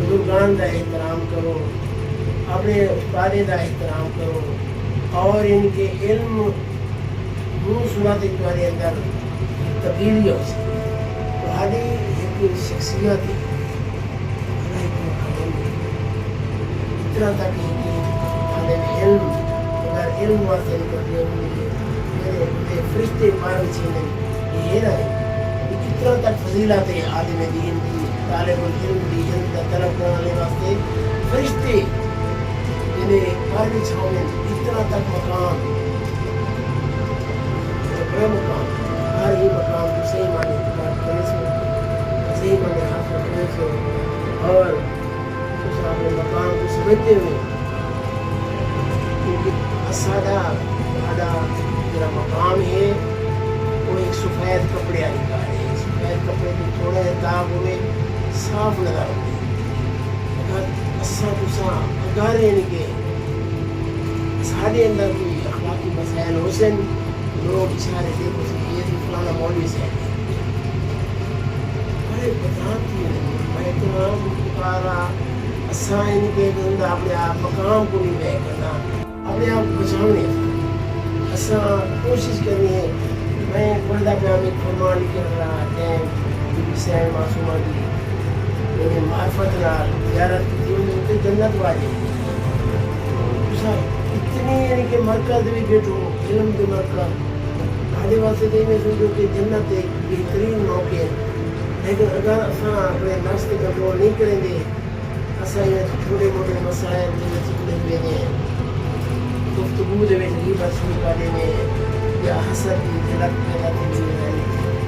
بزرگان کا احترام کرو، اپنے استادے کا احترام کرو، اور ان کے علم منہ سنت تمہارے اندر تبدیلی ہو سکے. تمہاری ایک شخصیت اتنا تک طالب علم اگر علم حاصل کرنے میرے فرشتے مار چھینے یہ نہ ہے. اتنا تک فضیلت ہے عالم دین کی، طالب العلم کی، علم کا طلب کرنے واسطے فرشتے جنہیں مار چھاؤں اتنا تک مقام بڑا مقام. ہر یہ مقام کو صحیح معنی بات کرنے سے صحیح معنی حاصل کرنے سے اور اس اپنے مقام کو سمجھتے ہوئے کیونکہ سادہ میرا مقام ہے وہ ایک سفید کپڑے والی کا ہے. سفید کپڑے کو تھوڑا سا داغ ہوئے صاف نظر ہوتے اگر اگر ان کے سارے اندر کوئی اخلاقی مسائل حسن لوگ اشارے دیکھو یہ فلانا مولوی سے بڑے بدنام تھی میں تمام پکارا اساں ان کے اندر اپنے آپ مقام کو نہیں بے کرنا، اپنے آپ کو بچانے اساں کوشش کرنی ہے. میں پردہ پیامی فرمان کر رہا ہے حسین معصومہ کی میرے معرفت نال زیارت کی تھی جنت والے اتنی یعنی کہ مرکز بھی بیٹھو علم کے مرکز ہمارے واسطے دے میں سمجھو کہ جنت ایک بہترین موقع ہے. لیکن اگر اساں اپنے نفس کو کنٹرول نہیں کریں گے اساں یہ چھوٹے موٹے مسائل میں چکنے ہوئے ہیں گفتگو دے میں غیبت شروع کرنے میں یا حسد کی جلک پیدا کرنے میں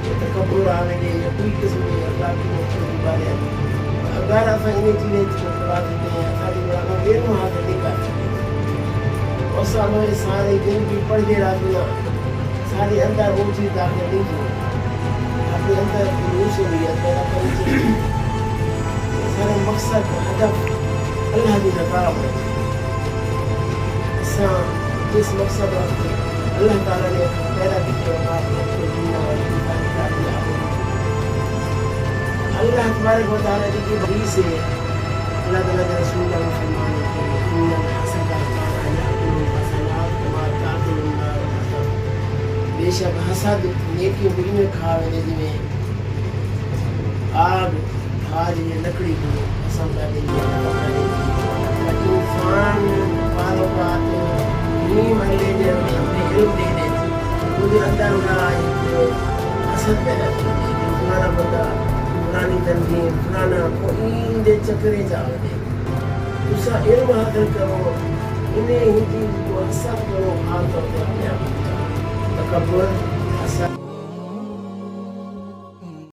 یا تکبر آنے میں یا کوئی قسم کی اخلاقی مختلف بارے اگر اساں انہیں چیزیں چھوٹا دیتے ہیں ساری بڑا علم حاصل نہیں کر سکتے اور ہمارے سارے دن بھی پڑھتے رہنا سارے اندر وہ چیز داخل نہیں کی اپنے اندر خلوصیت پیدا کرنی چاہیے. سارے مقصد ہدف اللہ کی رضا ہونا چاہیے. جس مقصد اللہ تعالیٰ نے پیدا کیا اللہ تبارک و تعالیٰ کی بڑی سے اللہ تعالیٰ کے رسول کا مسلمان بے شک حسد نیکی بری میں کھا رہے میں آگ آج یہ لکڑی کو پسند کر دیں گے لیکن انسان بالوں کا نہیں ملے جو اپنے علم دے دیتی مجھے اندر کا حسد پیدا کرتے ہیں فلانا بندہ پرانی تنظیم فلانا کوئی دے چکرے جاؤ دے دوسرا علم حاصل کرو انہیں ہی چیز کو حسد کرو خاص طور پہ اپنے آپ تکبر حسد